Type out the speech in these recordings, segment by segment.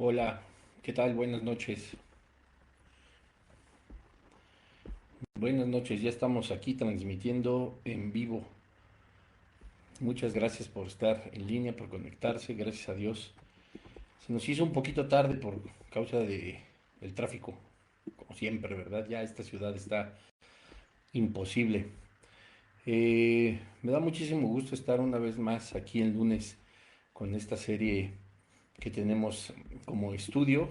Hola, ¿qué tal? Buenas noches. Buenas noches, ya estamos aquí transmitiendo en vivo. Muchas gracias por estar en línea, por conectarse, gracias a Dios. Se nos hizo un poquito tarde por causa del tráfico, como siempre, ¿verdad? Ya esta ciudad está imposible. Me da muchísimo gusto estar una vez más aquí el lunes con esta serie que tenemos como estudio.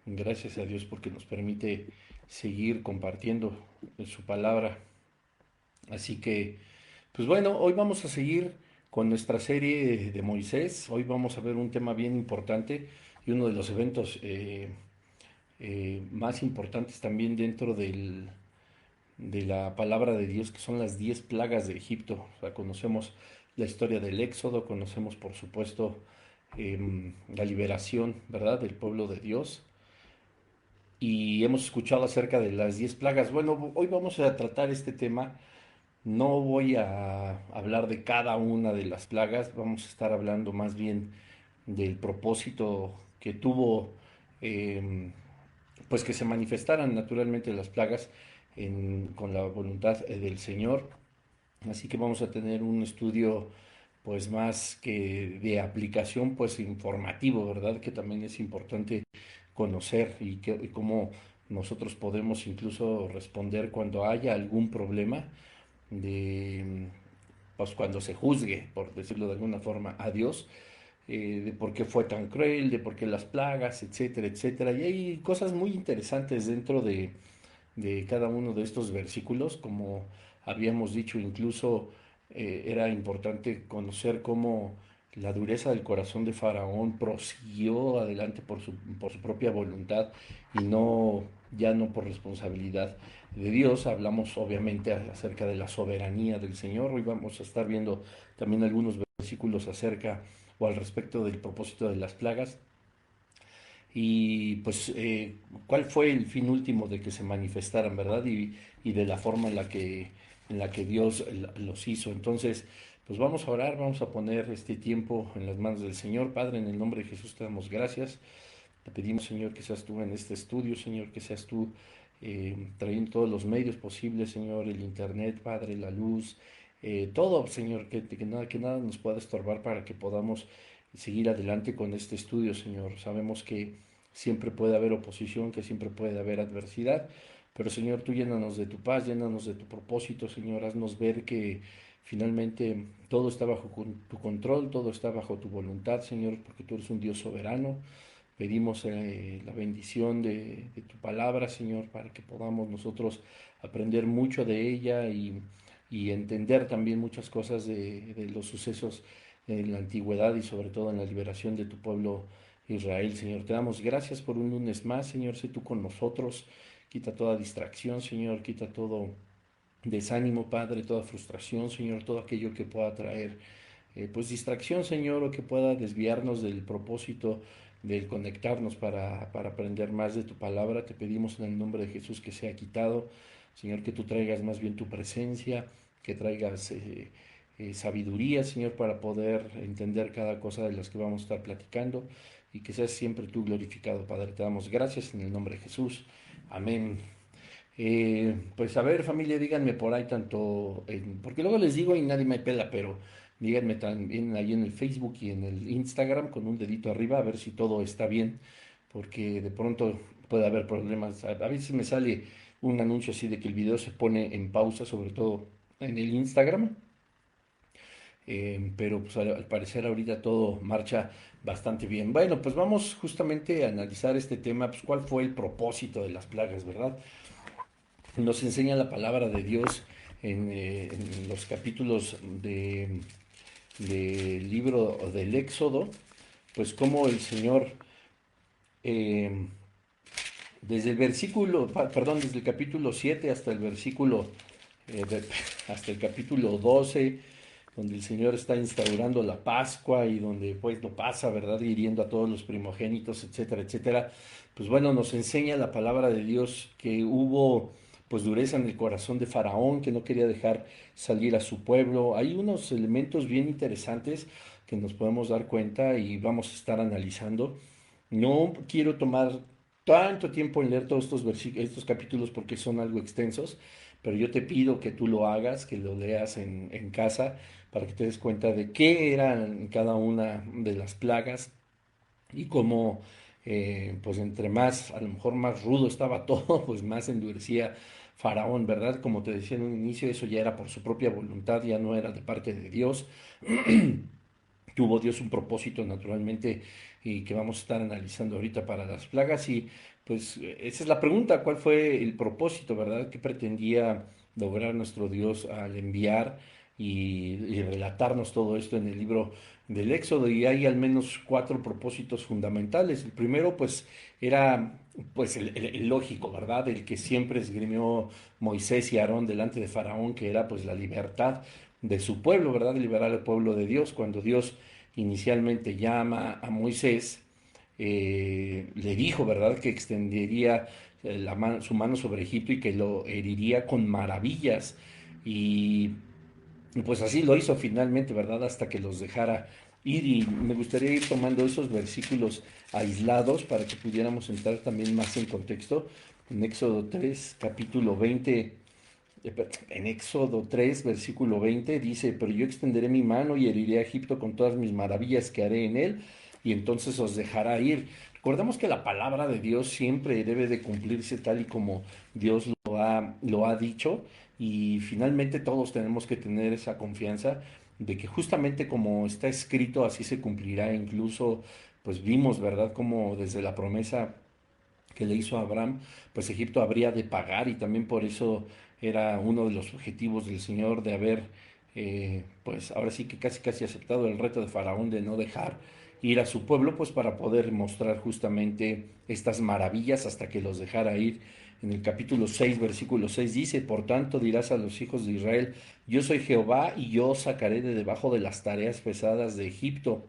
Gracias a Dios porque nos permite seguir compartiendo su palabra. Así que, pues bueno, hoy vamos a seguir con nuestra serie de Moisés. Hoy vamos a ver un tema bien importante y uno de los eventos más importantes también dentro de la palabra de Dios, que son las 10 plagas de Egipto. O sea, conocemos la historia del Éxodo, conocemos por supuesto la liberación, ¿verdad?, del pueblo de Dios. Y hemos escuchado acerca de las 10 plagas. Bueno, hoy vamos a tratar este tema. No voy a hablar de cada una de las plagas, vamos a estar hablando más bien del propósito que tuvo, eh, pues que se manifestaran naturalmente las plagas con la voluntad del Señor. Así que vamos a tener un estudio pues más que de aplicación, pues informativo, ¿verdad? Que también es importante conocer y cómo nosotros podemos incluso responder cuando haya algún problema de, pues cuando se juzgue, por decirlo de alguna forma, a Dios, de por qué fue tan cruel, de por qué las plagas, etcétera, etcétera. Y hay cosas muy interesantes dentro de cada uno de estos versículos, como habíamos dicho, incluso era importante conocer cómo la dureza del corazón de Faraón prosiguió adelante por su propia voluntad y no, ya no por responsabilidad de Dios. Hablamos obviamente acerca de la soberanía del Señor. Hoy vamos a estar viendo también algunos versículos acerca o al respecto del propósito de las plagas y pues cuál fue el fin último de que se manifestaran, ¿verdad? Y de la forma en la que Dios los hizo. Entonces, pues vamos a orar, vamos a poner este tiempo en las manos del Señor. Padre, en el nombre de Jesús te damos gracias. Te pedimos, Señor, que seas tú en este estudio, Señor, que seas tú trayendo todos los medios posibles, Señor, el internet, Padre, la luz, todo, Señor, que nada nos pueda estorbar para que podamos seguir adelante con este estudio, Señor. Sabemos que siempre puede haber oposición, que siempre puede haber adversidad, pero Señor, tú llénanos de tu paz, llénanos de tu propósito, Señor, haznos ver que finalmente todo está bajo tu control, todo está bajo tu voluntad, Señor, porque tú eres un Dios soberano. Pedimos la bendición de tu palabra, Señor, para que podamos nosotros aprender mucho de ella y entender también muchas cosas de los sucesos en la antigüedad y sobre todo en la liberación de tu pueblo Israel, Señor. Te damos gracias por un lunes más, Señor. Sé tú con nosotros. Quita toda distracción, Señor. Quita todo desánimo, Padre, toda frustración, Señor, todo aquello que pueda traer pues distracción, Señor, o que pueda desviarnos del propósito del conectarnos para aprender más de tu palabra. Te pedimos en el nombre de Jesús que sea quitado, Señor, que tú traigas más bien tu presencia, que traigas sabiduría, Señor, para poder entender cada cosa de las que vamos a estar platicando y que seas siempre tú glorificado, Padre. Te damos gracias en el nombre de Jesús. Amén. Pues a ver, familia, díganme por ahí tanto, porque luego les digo y nadie me pela, pero díganme también ahí en el Facebook y en el Instagram con un dedito arriba a ver si todo está bien, porque de pronto puede haber problemas. A veces me sale un anuncio así de que el video se pone en pausa, sobre todo en el Instagram, pero pues al parecer ahorita todo marcha bastante bien. Bueno, pues vamos justamente a analizar este tema, pues cuál fue el propósito de las plagas, ¿verdad? Nos enseña la palabra de Dios en los capítulos del libro del Éxodo, pues como el Señor, eh, desde el capítulo 7 hasta el versículo, eh, de- hasta el capítulo 12, donde el Señor está instaurando la Pascua y donde pues no pasa, ¿verdad? Hiriendo a todos los primogénitos, etcétera, etcétera. Pues bueno, nos enseña la palabra de Dios que hubo pues dureza en el corazón de Faraón, que no quería dejar salir a su pueblo. Hay unos elementos bien interesantes que nos podemos dar cuenta y vamos a estar analizando. No quiero tomar tanto tiempo en leer todos estos capítulos porque son algo extensos, pero yo te pido que tú lo hagas, que lo leas en casa, para que te des cuenta de qué eran cada una de las plagas y cómo, pues entre más, a lo mejor más rudo estaba todo, pues más endurecía Faraón, ¿verdad? Como te decía en un inicio, eso ya era por su propia voluntad, ya no era de parte de Dios. Tuvo Dios un propósito naturalmente y que vamos a estar analizando ahorita para las plagas y pues esa es la pregunta, ¿cuál fue el propósito, verdad? ¿Qué pretendía lograr nuestro Dios al enviar y relatarnos todo esto en el libro del Éxodo? Y hay al menos cuatro propósitos fundamentales. El primero pues era pues el lógico, ¿verdad? El que siempre esgrimió Moisés y Aarón delante de Faraón, que era pues la libertad de su pueblo, ¿verdad? De liberar al pueblo de Dios. Cuando Dios inicialmente llama a Moisés, le dijo, ¿verdad?, que extendería su mano sobre Egipto y que lo heriría con maravillas. Y pues así lo hizo finalmente, ¿verdad? Hasta que los dejara ir. Y me gustaría ir tomando esos versículos aislados para que pudiéramos entrar también más en contexto. En Éxodo 3, capítulo 20, en Éxodo 3, versículo 20 dice, pero yo extenderé mi mano y heriré a Egipto con todas mis maravillas que haré en él, y entonces os dejará ir. Recordemos que la palabra de Dios siempre debe de cumplirse tal y como Dios lo ha dicho, y finalmente todos tenemos que tener esa confianza de que justamente como está escrito, así se cumplirá. Incluso, pues vimos, ¿verdad?, como desde la promesa que le hizo a Abraham, pues Egipto habría de pagar, y también por eso era uno de los objetivos del Señor de haber, pues ahora sí que casi casi aceptado el reto de Faraón de no dejar ir a su pueblo, pues para poder mostrar justamente estas maravillas hasta que los dejara ir. En el capítulo 6, versículo 6 dice, por tanto dirás a los hijos de Israel, yo soy Jehová y yo os sacaré de debajo de las tareas pesadas de Egipto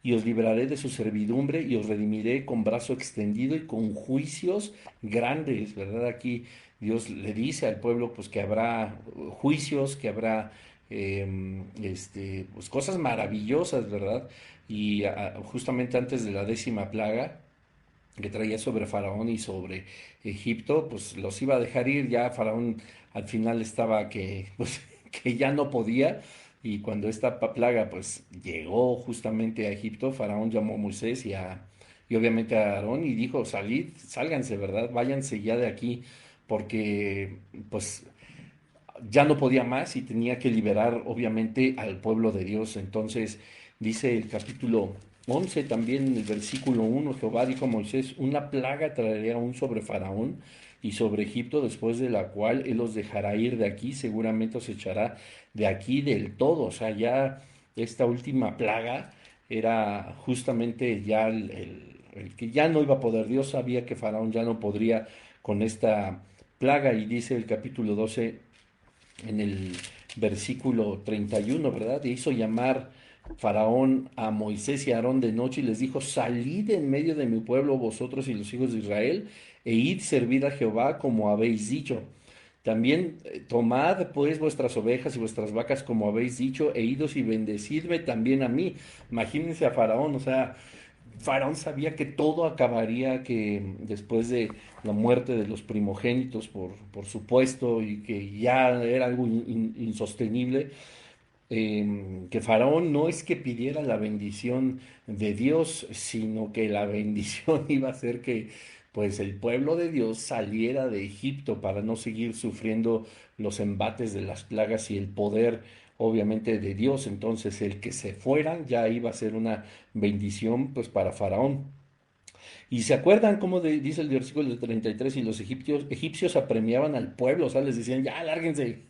y os libraré de su servidumbre y os redimiré con brazo extendido y con juicios grandes, ¿verdad? Aquí Dios le dice al pueblo pues que habrá juicios, que habrá pues cosas maravillosas, ¿verdad? Y justamente antes de la 10ª plaga que traía sobre Faraón y sobre Egipto, pues los iba a dejar ir. Ya Faraón al final estaba que, pues, que ya no podía. Y cuando esta plaga pues llegó justamente a Egipto, Faraón llamó a Moisés y obviamente a Aarón y dijo, salid, sálganse, ¿verdad? Váyanse ya de aquí, porque pues ya no podía más y tenía que liberar obviamente al pueblo de Dios. Entonces dice el capítulo 11 también en el versículo 1, Jehová dijo a Moisés, una plaga traeré aún sobre Faraón y sobre Egipto, después de la cual él los dejará ir de aquí, seguramente os echará de aquí del todo. O sea, ya esta última plaga era justamente ya el que ya no iba a poder. Dios sabía que Faraón ya no podría con esta plaga, y dice el capítulo 12 en el versículo 31, ¿verdad? E hizo llamar Faraón a Moisés y a Aarón de noche y les dijo, salid en medio de mi pueblo vosotros y los hijos de Israel, e id servir a Jehová como habéis dicho. También tomad pues vuestras ovejas y vuestras vacas como habéis dicho, e idos y bendecidme también a mí. Imagínense a Faraón, o sea, Faraón sabía que todo acabaría, que después de la muerte de los primogénitos, por supuesto, y que ya era algo insostenible, que Faraón no es que pidiera la bendición de Dios, sino que la bendición iba a ser que pues el pueblo de Dios saliera de Egipto para no seguir sufriendo los embates de las plagas y el poder obviamente de Dios. Entonces el que se fueran ya iba a ser una bendición pues para Faraón. Y se acuerdan cómo dice el versículo 33, y los egipcios apremiaban al pueblo, o sea, les decían, ya, lárguense,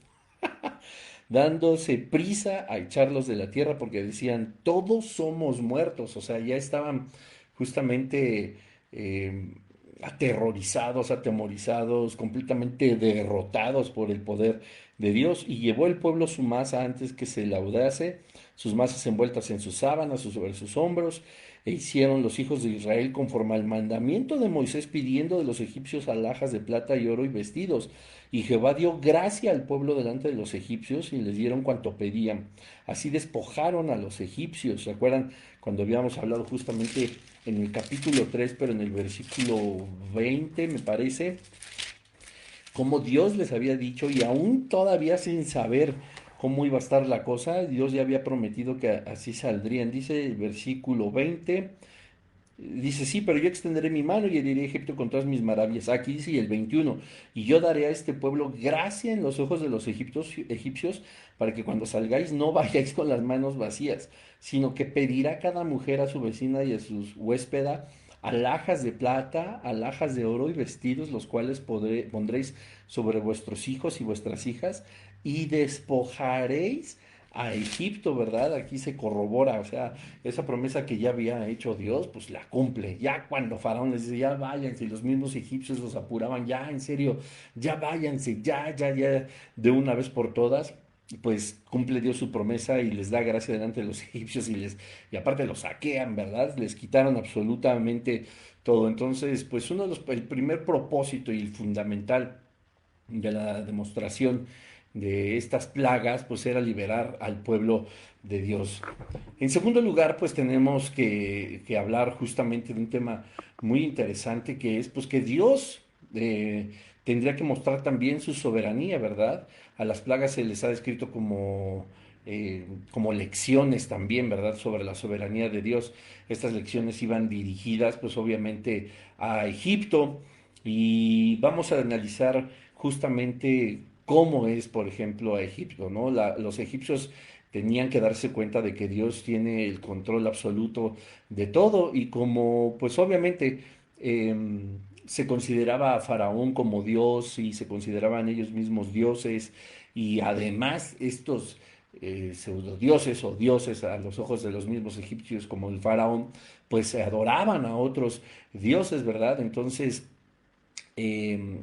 dándose prisa a echarlos de la tierra porque decían, todos somos muertos. O sea, ya estaban justamente eh, aterrorizados, atemorizados, completamente derrotados por el poder de Dios. Y llevó el pueblo su masa antes que se laudase sus masas envueltas en sus sábanas o sobre sus hombros, e hicieron los hijos de Israel conforme al mandamiento de Moisés, pidiendo de los egipcios alhajas de plata y oro y vestidos. Y Jehová dio gracia al pueblo delante de los egipcios y les dieron cuanto pedían. Así despojaron a los egipcios. ¿Se acuerdan cuando habíamos hablado justamente en el capítulo 3, pero en el versículo 20, me parece, como Dios les había dicho, y aún todavía sin saber cómo iba a estar la cosa, Dios ya había prometido que así saldrían? Dice el versículo 20, dice, sí, pero yo extenderé mi mano y heriré a Egipto con todas mis maravillas. Aquí dice, y el 21, y yo daré a este pueblo gracia en los ojos de los egipcios, para que cuando salgáis no vayáis con las manos vacías, sino que pedirá cada mujer a su vecina y a su huéspeda alhajas de plata, alhajas de oro y vestidos, los cuales pondréis sobre vuestros hijos y vuestras hijas, y despojaréis a Egipto, ¿verdad? Aquí se corrobora, o sea, esa promesa que ya había hecho Dios, pues la cumple. Ya cuando Faraón les dice, ya váyanse, y los mismos egipcios los apuraban, ya, en serio, ya váyanse, ya, de una vez por todas, pues cumple Dios su promesa y les da gracia delante de los egipcios y aparte los saquean, ¿verdad? Les quitaron absolutamente todo. Entonces, pues el primer propósito y el fundamental de la demostración de estas plagas, pues era liberar al pueblo de Dios. En segundo lugar, pues tenemos que hablar justamente de un tema muy interesante que es pues que Dios tendría que mostrar también su soberanía, ¿verdad? A las plagas se les ha descrito como lecciones también, ¿verdad? Sobre la soberanía de Dios. Estas lecciones iban dirigidas pues obviamente a Egipto y vamos a analizar justamente cómo es, por ejemplo, a Egipto, ¿no? Los egipcios tenían que darse cuenta de que Dios tiene el control absoluto de todo y como, pues obviamente, eh, se consideraba a Faraón como Dios y se consideraban ellos mismos dioses y además estos pseudodioses o dioses a los ojos de los mismos egipcios como el Faraón, pues se adoraban a otros dioses, ¿verdad? Entonces, eh,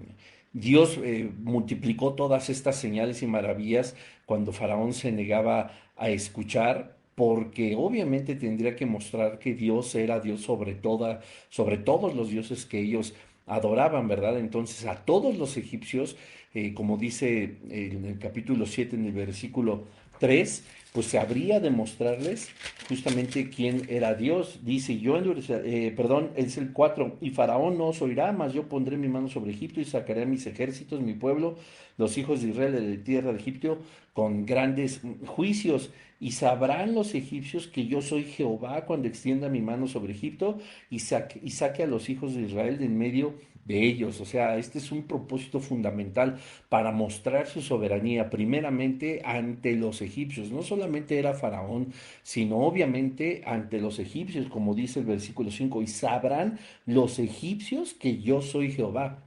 Dios multiplicó todas estas señales y maravillas cuando Faraón se negaba a escuchar, porque obviamente tendría que mostrar que Dios era Dios sobre todos los dioses que ellos adoraban, ¿verdad? Entonces a todos los egipcios, como dice en el capítulo 7, en el versículo 3, pues se habría de mostrarles justamente quién era Dios. Dice, perdón, es el 4, y Faraón no os oirá, mas yo pondré mi mano sobre Egipto y sacaré a mis ejércitos, mi pueblo, los hijos de Israel de la tierra de Egipto, con grandes juicios. Y sabrán los egipcios que yo soy Jehová cuando extienda mi mano sobre Egipto y saque a los hijos de Israel de en medio de ellos. O sea, este es un propósito fundamental para mostrar su soberanía, primeramente ante los egipcios. No solamente era Faraón, sino obviamente ante los egipcios, como dice el versículo 5, y sabrán los egipcios que yo soy Jehová.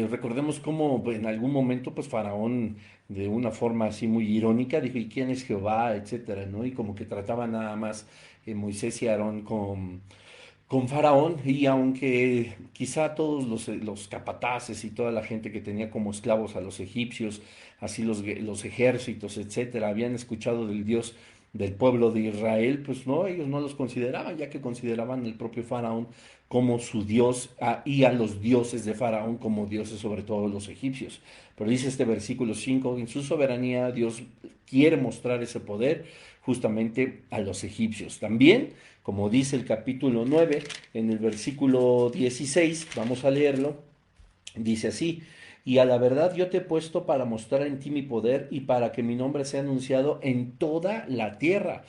Recordemos cómo en algún momento, pues Faraón, de una forma así muy irónica, dijo, ¿y quién es Jehová? Etcétera, ¿no? Y como que trataba nada más Moisés y Aarón con Faraón, y aunque quizá todos los capataces y toda la gente que tenía como esclavos a los egipcios, así los ejércitos, etcétera, habían escuchado del Dios del pueblo de Israel, pues no, ellos no los consideraban, ya que consideraban el propio Faraón como su Dios y a los dioses de Faraón como dioses sobre todo los egipcios. Pero dice este versículo 5, en su soberanía Dios quiere mostrar ese poder justamente a los egipcios. También, como dice el capítulo 9, en el versículo 16, vamos a leerlo, dice así, y a la verdad yo te he puesto para mostrar en ti mi poder y para que mi nombre sea anunciado en toda la tierra.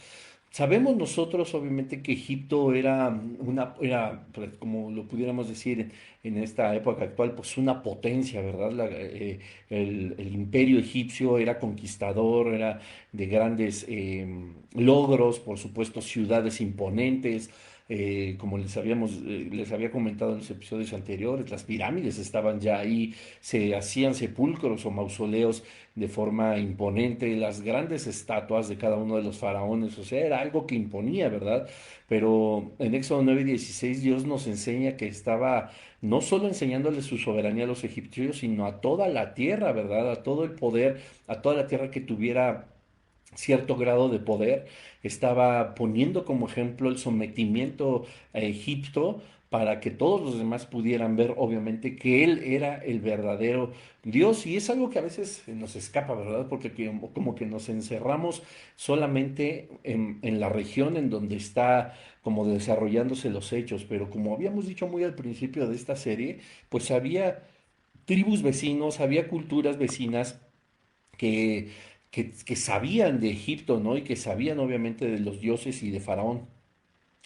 Sabemos nosotros, obviamente, que Egipto era, pues, como lo pudiéramos decir en esta época actual, pues una potencia, ¿verdad? El imperio egipcio era conquistador, era de grandes logros, por supuesto, ciudades imponentes. Como les había comentado en los episodios anteriores, las pirámides estaban ya ahí, se hacían sepulcros o mausoleos de forma imponente, las grandes estatuas de cada uno de los faraones, o sea, era algo que imponía, ¿verdad? Pero en Éxodo 9:16 Dios nos enseña que estaba no solo enseñándole su soberanía a los egipcios, sino a toda la tierra, ¿verdad? A todo el poder, a toda la tierra que tuviera cierto grado de poder, estaba poniendo como ejemplo el sometimiento a Egipto para que todos los demás pudieran ver, obviamente, que él era el verdadero Dios. Y es algo que a veces nos escapa, ¿verdad? Porque como que nos encerramos solamente en la región en donde está como desarrollándose los hechos. Pero como habíamos dicho muy al principio de esta serie, pues había tribus vecinos, había culturas vecinas que, que sabían de Egipto, ¿no? Y que sabían obviamente de los dioses y de Faraón,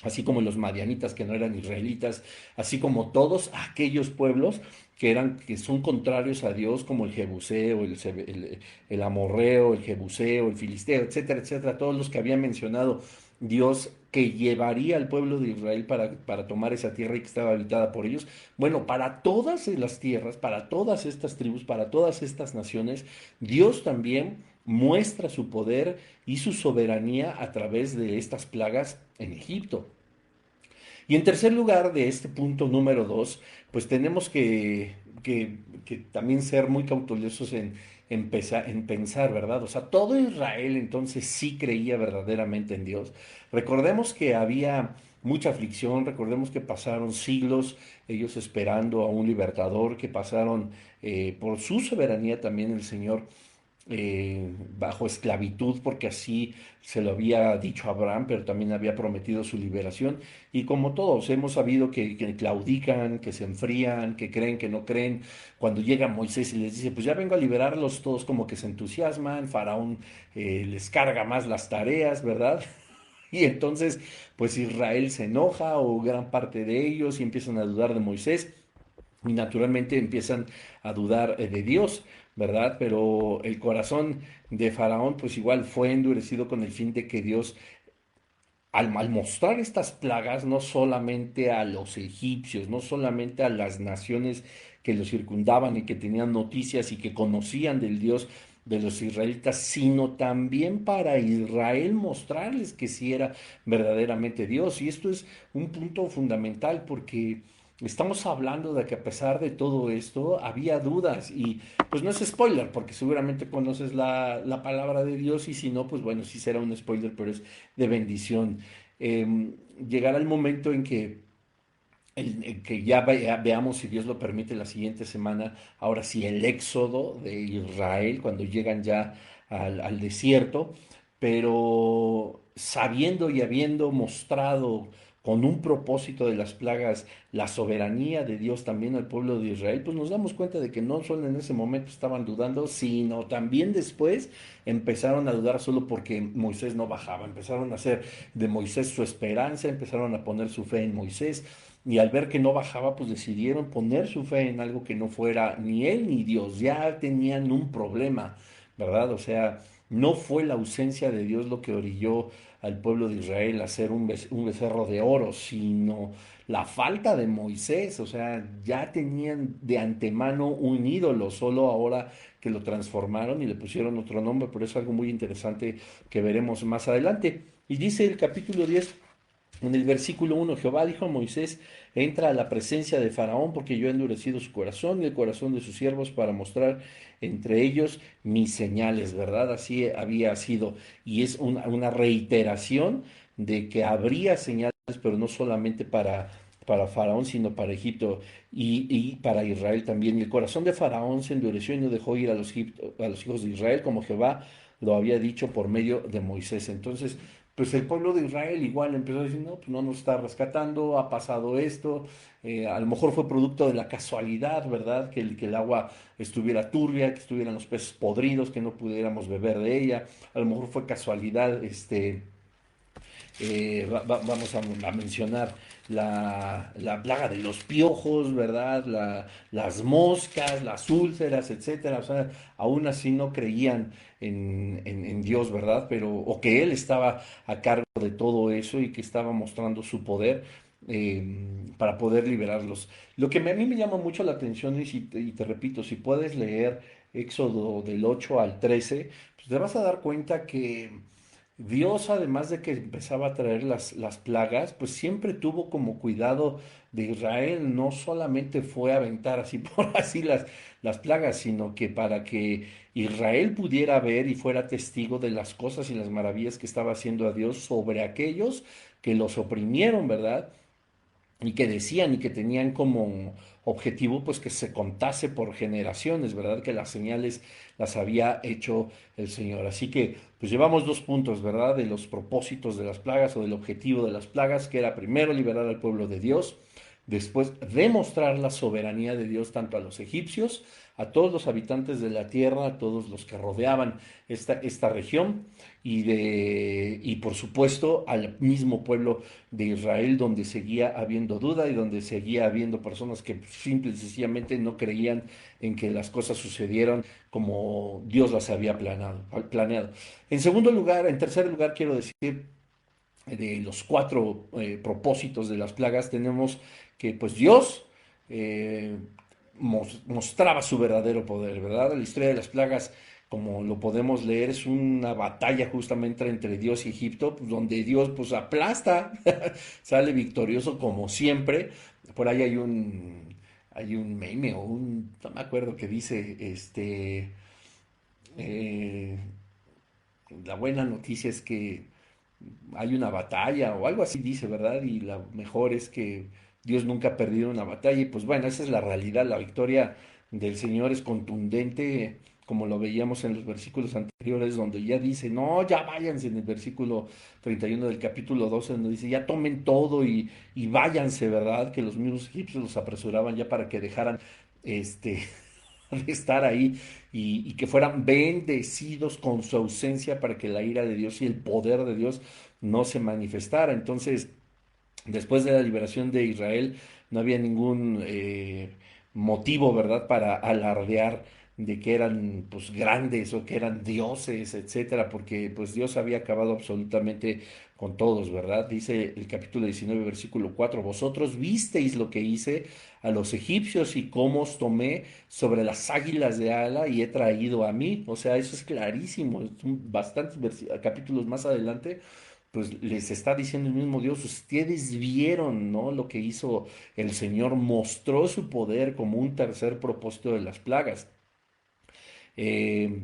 así como los madianitas que no eran israelitas, así como todos aquellos pueblos que son contrarios a Dios, como el Jebuseo, el Amorreo, el Jebuseo, el Filisteo, etcétera, etcétera, todos los que había mencionado Dios que llevaría al pueblo de Israel para tomar esa tierra y que estaba habitada por ellos. Bueno, para todas las tierras, para todas estas tribus, para todas estas naciones, Dios también muestra su poder y su soberanía a través de estas plagas en Egipto. Y en tercer lugar, de este punto número dos, pues tenemos que también ser muy cautelosos en pensar, ¿verdad? O sea, todo Israel entonces sí creía verdaderamente en Dios. Recordemos que había mucha aflicción, recordemos que pasaron siglos ellos esperando a un libertador, que pasaron por su soberanía también el Señor bajo esclavitud, porque así se lo había dicho a Abraham, pero también había prometido su liberación. Y como todos, hemos sabido que claudican, que se enfrían, que creen, que no creen. Cuando llega Moisés y les dice, pues ya vengo a liberarlos, todos como que se entusiasman, Faraón les carga más las tareas, ¿verdad? Y entonces, pues Israel se enoja o gran parte de ellos y empiezan a dudar de Moisés y naturalmente empiezan a dudar de Dios, ¿verdad? Pero el corazón de Faraón pues igual fue endurecido con el fin de que Dios al mostrar estas plagas no solamente a los egipcios, no solamente a las naciones que los circundaban y que tenían noticias y que conocían del Dios de los israelitas, sino también para Israel mostrarles que sí era verdaderamente Dios. Y esto es un punto fundamental porque estamos hablando de que a pesar de todo esto había dudas y pues no es spoiler porque seguramente conoces la palabra de Dios y si no, pues bueno, sí será un spoiler, pero es de bendición. Llegará el momento en en que ya veamos, si Dios lo permite, la siguiente semana, ahora sí, el éxodo de Israel, cuando llegan ya al desierto, pero sabiendo y habiendo mostrado con un propósito de las plagas la soberanía de Dios también al pueblo de Israel, pues nos damos cuenta de que no solo en ese momento estaban dudando, sino también después empezaron a dudar solo porque Moisés no bajaba, empezaron a hacer de Moisés su esperanza, empezaron a poner su fe en Moisés y al ver que no bajaba, pues decidieron poner su fe en algo que no fuera ni él ni Dios. Ya tenían un problema, ¿verdad? O sea, no fue la ausencia de Dios lo que orilló al pueblo de Israel a hacer un becerro de oro, sino la falta de Moisés. O sea, ya tenían de antemano un ídolo, solo ahora que lo transformaron y le pusieron otro nombre. Por eso es algo muy interesante que veremos más adelante. Y dice el capítulo 10 en el versículo 1, Jehová dijo a Moisés, entra a la presencia de Faraón porque yo he endurecido su corazón y el corazón de sus siervos para mostrar entre ellos mis señales, ¿verdad? Así había sido. Y es una reiteración de que habría señales, pero no solamente para Faraón, sino para Egipto y para Israel también. Y el corazón de Faraón se endureció y no dejó ir a los hijos de Israel como Jehová lo había dicho por medio de Moisés. Entonces, pues el pueblo de Israel igual empezó a decir, no, pues no nos está rescatando, ha pasado esto, a lo mejor fue producto de la casualidad, ¿verdad? Que el agua estuviera turbia, que estuvieran los peces podridos, que no pudiéramos beber de ella, a lo mejor fue casualidad, vamos a mencionar la plaga de los piojos, ¿verdad? Las moscas, las úlceras, etcétera. O sea, aún así no creían en Dios, ¿verdad? Pero, o que Él estaba a cargo de todo eso y que estaba mostrando su poder para poder liberarlos. Lo que a mí me llama mucho la atención, y te repito, si puedes leer Éxodo del 8 al 13, pues te vas a dar cuenta que Dios, además de que empezaba a traer las plagas, pues siempre tuvo como cuidado de Israel. No solamente fue a aventar así por así las plagas, sino que para que Israel pudiera ver y fuera testigo de las cosas y las maravillas que estaba haciendo a Dios sobre aquellos que los oprimieron, ¿verdad? Y que decían y que tenían como objetivo pues que se contase por generaciones, ¿verdad? Que las señales las había hecho el Señor. Así que pues llevamos dos puntos, ¿verdad? De los propósitos de las plagas o del objetivo de las plagas, que era primero liberar al pueblo de Dios, después demostrar la soberanía de Dios tanto a los egipcios, a todos los habitantes de la tierra, a todos los que rodeaban esta región y por supuesto al mismo pueblo de Israel, donde seguía habiendo duda y donde seguía habiendo personas que simple y sencillamente no creían en que las cosas sucedieran como Dios las había planeado. En segundo lugar, en tercer lugar, quiero decir, de los cuatro propósitos de las plagas, tenemos que pues Dios eh, mostraba su verdadero poder, ¿verdad? La historia de las plagas, como lo podemos leer, es una batalla justamente entre Dios y Egipto, pues, donde Dios pues aplasta, sale victorioso como siempre. Por ahí hay un meme o no me acuerdo que dice, eh, la buena noticia es que hay una batalla o algo así dice, ¿verdad? Y la mejor es que Dios nunca ha perdido una batalla y pues bueno, esa es la realidad, la victoria del Señor es contundente, como lo veíamos en los versículos anteriores, donde ya dice, no, ya váyanse en el versículo 31 del capítulo 12, donde dice, ya tomen todo y váyanse, ¿verdad? Que los mismos egipcios los apresuraban ya para que dejaran este de estar ahí y que fueran bendecidos con su ausencia para que la ira de Dios y el poder de Dios no se manifestara. Entonces, después de la liberación de Israel, no había ningún motivo, ¿verdad?, para alardear de que eran pues grandes o que eran dioses, etcétera, porque pues Dios había acabado absolutamente con todos, ¿verdad? Dice el capítulo 19, versículo 4: vosotros visteis lo que hice a los egipcios y cómo os tomé sobre las águilas de ala y he traído a mí. O sea, eso es clarísimo, bastantes capítulos más adelante pues les está diciendo el mismo Dios, ustedes vieron, ¿no? Lo que hizo el Señor, mostró su poder como un tercer propósito de las plagas. Eh,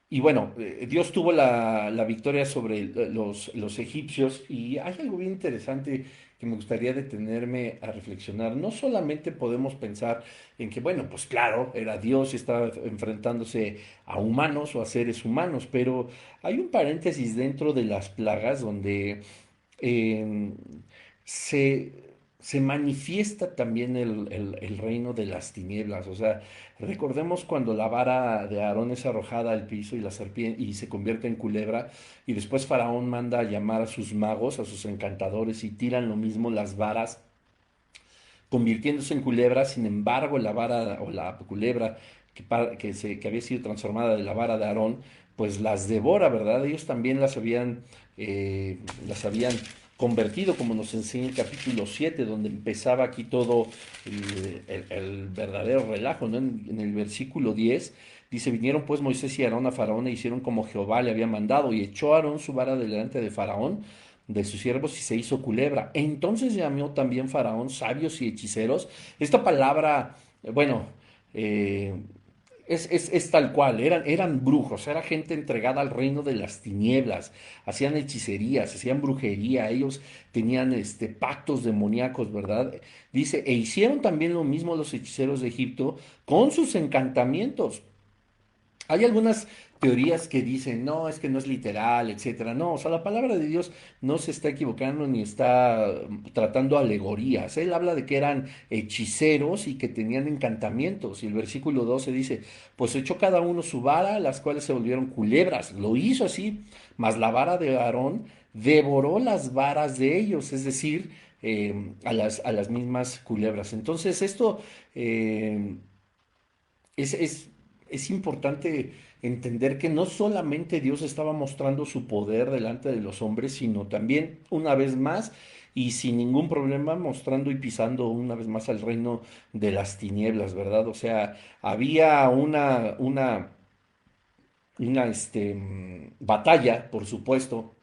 y bueno, Dios tuvo la victoria sobre los egipcios y hay algo bien interesante que me gustaría detenerme a reflexionar. No solamente podemos pensar en que, bueno, pues claro, era Dios y estaba enfrentándose a humanos o a seres humanos, pero hay un paréntesis dentro de las plagas donde eh, se manifiesta también el reino de las tinieblas. O sea, recordemos cuando la vara de Aarón es arrojada al piso y la serpiente y se convierte en culebra, y después Faraón manda a llamar a sus magos, a sus encantadores, y tiran lo mismo las varas convirtiéndose en culebra. Sin embargo, la vara o la culebra que había sido transformada de la vara de Aarón, pues las devora, ¿verdad? Ellos también las habían convertido, como nos enseña el capítulo 7, donde empezaba aquí todo el verdadero relajo, ¿no? En el versículo 10 dice, vinieron pues Moisés y Aarón a Faraón e hicieron como Jehová le había mandado, y echó Aarón su vara delante de Faraón, de sus siervos, y se hizo culebra. Entonces llamó también Faraón sabios y hechiceros. Esta palabra, bueno, eh, es tal cual, eran brujos, era gente entregada al reino de las tinieblas, hacían hechicerías, hacían brujería, ellos tenían pactos demoníacos, ¿verdad? Dice, e hicieron también lo mismo los hechiceros de Egipto con sus encantamientos. Hay algunas teorías que dicen, no, es que no es literal, etcétera. No, o sea, la palabra de Dios no se está equivocando ni está tratando alegorías. Él habla de que eran hechiceros y que tenían encantamientos. Y el versículo 12 dice, pues echó cada uno su vara, las cuales se volvieron culebras. Lo hizo así, mas la vara de Aarón devoró las varas de ellos, es decir, a las mismas culebras. Entonces, esto es, es, es importante entender que no solamente Dios estaba mostrando su poder delante de los hombres, sino también, una vez más, y sin ningún problema, mostrando y pisando una vez más al reino de las tinieblas, ¿verdad? O sea, había una batalla, por supuesto,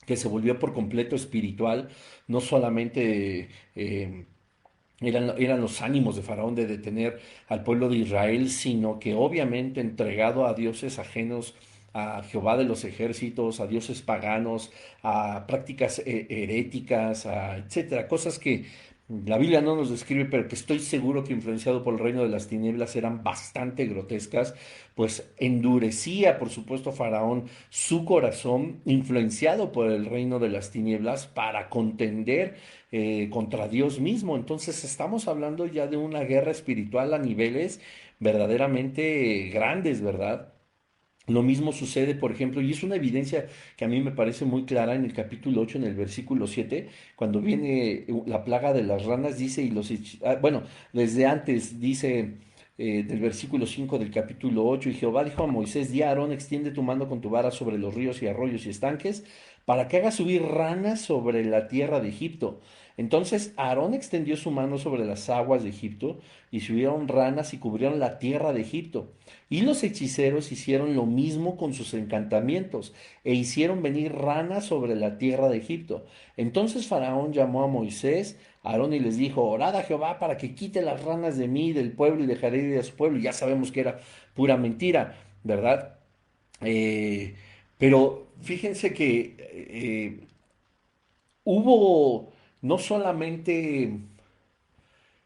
que se volvió por completo espiritual, no solamente eran los ánimos de Faraón de detener al pueblo de Israel, sino que obviamente entregado a dioses ajenos a Jehová de los ejércitos, a dioses paganos, a prácticas heréticas, etcétera, cosas que la Biblia no nos describe, pero que estoy seguro que influenciado por el reino de las tinieblas eran bastante grotescas, pues endurecía, por supuesto, Faraón su corazón, influenciado por el reino de las tinieblas, para contender contra Dios mismo. Entonces estamos hablando ya de una guerra espiritual a niveles verdaderamente grandes, ¿verdad? Lo mismo sucede, por ejemplo, y es una evidencia que a mí me parece muy clara en el capítulo 8, en el versículo 7, cuando viene la plaga de las ranas, dice, bueno, desde antes dice del versículo 5 del capítulo 8, y Jehová dijo a Moisés, di a Aarón, extiende tu mano con tu vara sobre los ríos y arroyos y estanques, para que haga subir ranas sobre la tierra de Egipto. Entonces Aarón extendió su mano sobre las aguas de Egipto, y subieron ranas y cubrieron la tierra de Egipto. Y los hechiceros hicieron lo mismo con sus encantamientos, e hicieron venir ranas sobre la tierra de Egipto. Entonces Faraón llamó a Moisés, a Aarón, y les dijo, orad a Jehová para que quite las ranas de mí, del pueblo, y dejaré ir a su pueblo. Y ya sabemos que era pura mentira, ¿verdad? Eh, pero fíjense que hubo no solamente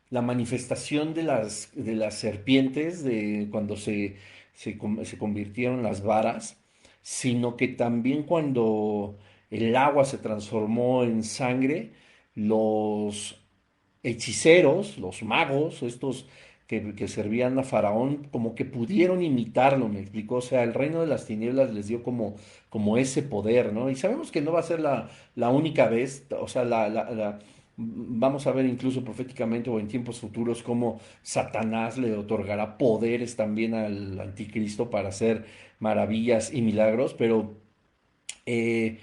la manifestación de las serpientes, de cuando se convirtieron las varas, sino que también cuando el agua se transformó en sangre, los hechiceros, los magos, estos que servían a Faraón, como que pudieron imitarlo, me explicó. O sea, el reino de las tinieblas les dio como ese poder, ¿no? Y sabemos que no va a ser la única vez, o sea, vamos a ver incluso proféticamente o en tiempos futuros cómo Satanás le otorgará poderes también al anticristo para hacer maravillas y milagros, pero eh,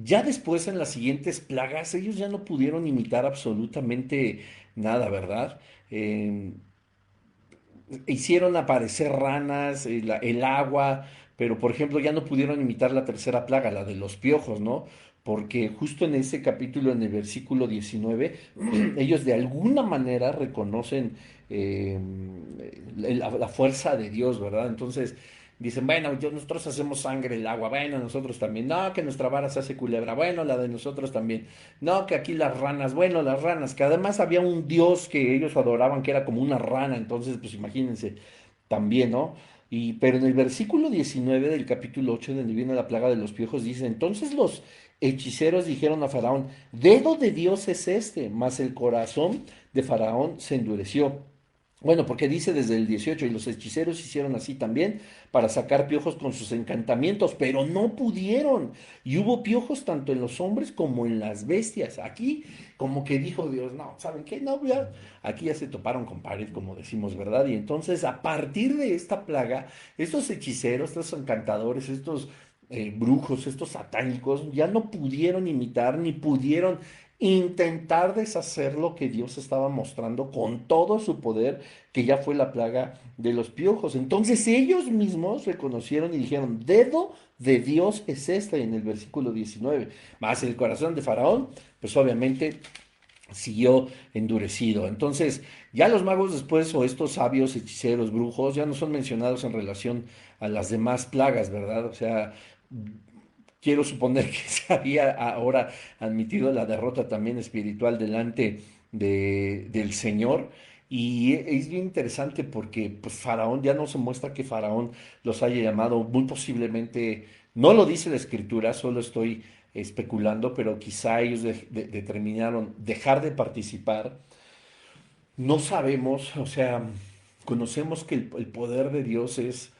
ya después en las siguientes plagas ellos ya no pudieron imitar absolutamente nada, ¿verdad? Eh, Hicieron aparecer ranas, el agua, pero por ejemplo ya no pudieron imitar la tercera plaga, la de los piojos, ¿no? Porque justo en ese capítulo, en el versículo 19, ellos de alguna manera reconocen eh, la fuerza de Dios, ¿verdad? Entonces dicen, bueno, nosotros hacemos sangre, el agua, bueno, nosotros también, no, que nuestra vara se hace culebra, bueno, la de nosotros también, no, que aquí las ranas, bueno, las ranas, que además había un dios que ellos adoraban que era como una rana, entonces pues imagínense también, ¿no? Pero en el versículo 19 del capítulo 8, donde viene la plaga de los piojos, dice, entonces los hechiceros dijeron a Faraón, dedo de Dios es este, mas el corazón de Faraón se endureció. Bueno, porque dice desde el 18, y los hechiceros hicieron así también para sacar piojos con sus encantamientos, pero no pudieron. Y hubo piojos tanto en los hombres como en las bestias. Aquí, como que dijo Dios, no, ¿saben qué? No, ya, aquí ya se toparon con pared, como decimos, ¿verdad? Y entonces, a partir de esta plaga, estos hechiceros, estos encantadores, estos brujos, estos satánicos, ya no pudieron imitar ni pudieron intentar deshacer lo que Dios estaba mostrando con todo su poder, que ya fue la plaga de los piojos. Entonces ellos mismos reconocieron y dijeron, dedo de Dios es este, en el versículo 19. Más el corazón de Faraón, pues obviamente siguió endurecido. Entonces, ya los magos después, o estos sabios, hechiceros, brujos, ya no son mencionados en relación a las demás plagas, ¿verdad? O sea, quiero suponer que se había ahora admitido la derrota también espiritual delante del Señor. Y es bien interesante porque pues, Faraón ya no se muestra que Faraón los haya llamado, muy posiblemente, no lo dice la escritura, solo estoy especulando, pero quizá ellos determinaron dejar de participar. No sabemos, o sea, conocemos que el poder de Dios es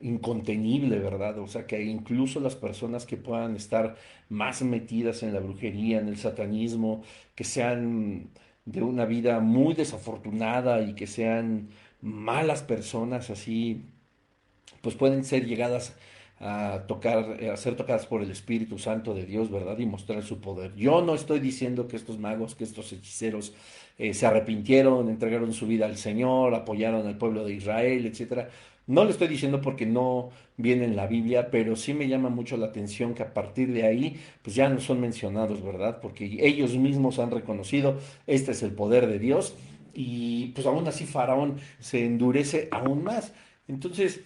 incontenible, ¿verdad? O sea, que incluso las personas que puedan estar más metidas en la brujería, en el satanismo, que sean de una vida muy desafortunada y que sean malas personas así, pues pueden ser llegadas a tocar, a ser tocadas por el Espíritu Santo de Dios, ¿verdad? Y mostrar su poder. Yo no estoy diciendo que estos magos, que estos hechiceros se arrepintieron, entregaron su vida al Señor, apoyaron al pueblo de Israel, etcétera. No lo estoy diciendo porque no viene en la Biblia, pero sí me llama mucho la atención que a partir de ahí, pues ya no son mencionados, ¿verdad? Porque ellos mismos han reconocido, este es el poder de Dios, y pues aún así Faraón se endurece aún más. Entonces,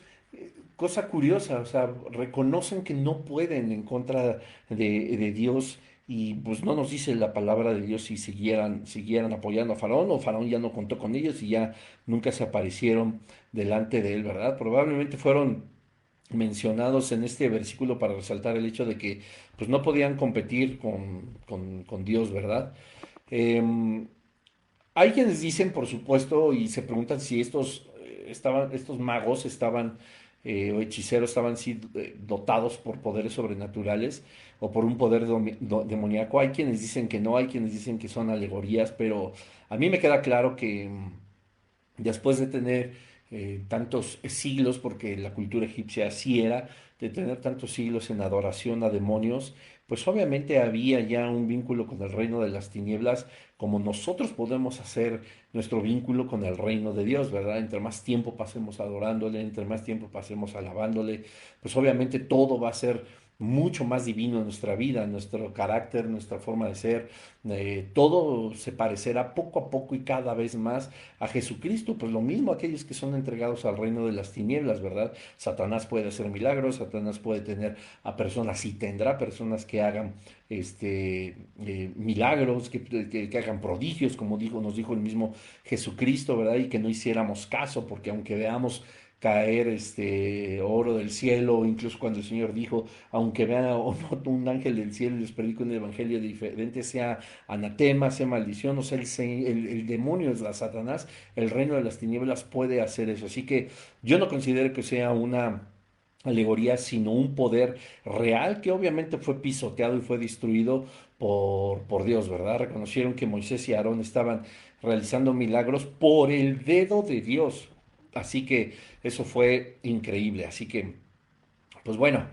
cosa curiosa, o sea, reconocen que no pueden en contra de Dios y pues no nos dice la palabra de Dios si siguieran apoyando a Faraón o Faraón ya no contó con ellos y ya nunca se aparecieron delante de él, ¿verdad? Probablemente fueron mencionados en este versículo para resaltar el hecho de que pues no podían competir con Dios, ¿verdad? Em, Hay quienes dicen, por supuesto, y se preguntan si estos magos estaban, o hechiceros estaban dotados por poderes sobrenaturales o por un poder demoníaco. Hay quienes dicen que no, hay quienes dicen que son alegorías, pero a mí me queda claro que después de tener tantos siglos, porque la cultura egipcia así era, de tener tantos siglos en adoración a demonios, pues obviamente había ya un vínculo con el reino de las tinieblas, como nosotros podemos hacer nuestro vínculo con el reino de Dios, ¿verdad? Entre más tiempo pasemos adorándole, entre más tiempo pasemos alabándole, pues obviamente todo va a ser mucho más divino en nuestra vida, nuestro carácter, nuestra forma de ser, todo se parecerá poco a poco y cada vez más a Jesucristo, pues lo mismo aquellos que son entregados al reino de las tinieblas, ¿verdad? Satanás puede hacer milagros, Satanás puede tener a personas y tendrá personas que hagan milagros, que hagan prodigios, como nos dijo el mismo Jesucristo, ¿verdad? Y que no hiciéramos caso, porque aunque veamos caer oro del cielo, incluso cuando el Señor dijo, aunque vea o no un ángel del cielo y les predico un evangelio diferente, sea anatema, sea maldición, o sea, el demonio es la Satanás, el reino de las tinieblas puede hacer eso. Así que yo no considero que sea una alegoría, sino un poder real que obviamente fue pisoteado y fue destruido por Dios, ¿verdad? Reconocieron que Moisés y Aarón estaban realizando milagros por el dedo de Dios. Así que eso fue increíble. Así que pues bueno,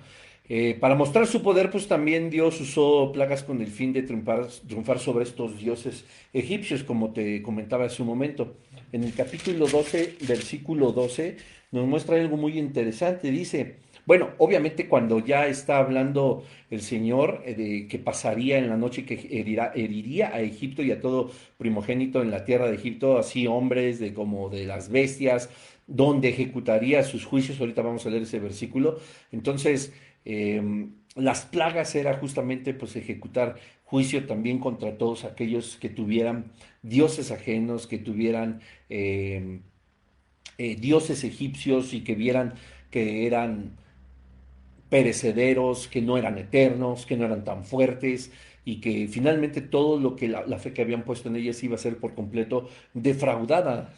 para mostrar su poder, pues también Dios usó plagas con el fin de triunfar sobre estos dioses egipcios, como te comentaba hace un momento. En el capítulo 12, versículo 12, nos muestra algo muy interesante. Dice, bueno, obviamente cuando ya está hablando el Señor de que pasaría en la noche que heriría a Egipto y a todo primogénito en la tierra de Egipto, así hombres de como de las bestias, donde ejecutaría sus juicios. Ahorita vamos a leer ese versículo. Entonces, las plagas era justamente pues ejecutar juicio también contra todos aquellos que tuvieran dioses ajenos, que tuvieran dioses egipcios y que vieran que eran perecederos, que no eran eternos, que no eran tan fuertes y que finalmente todo lo que la fe que habían puesto en ellas iba a ser por completo defraudada.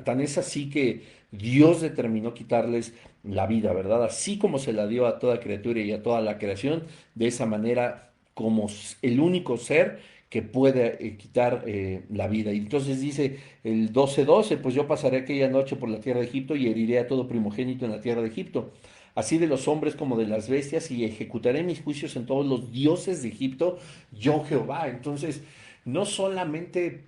Tan es así que Dios determinó quitarles la vida, ¿verdad? Así como se la dio a toda criatura y a toda la creación, de esa manera como el único ser que puede quitar la vida. Y entonces dice el 12:12, pues yo pasaré aquella noche por la tierra de Egipto y heriré a todo primogénito en la tierra de Egipto, así de los hombres como de las bestias, y ejecutaré mis juicios en todos los dioses de Egipto, yo Jehová. Entonces, no solamente,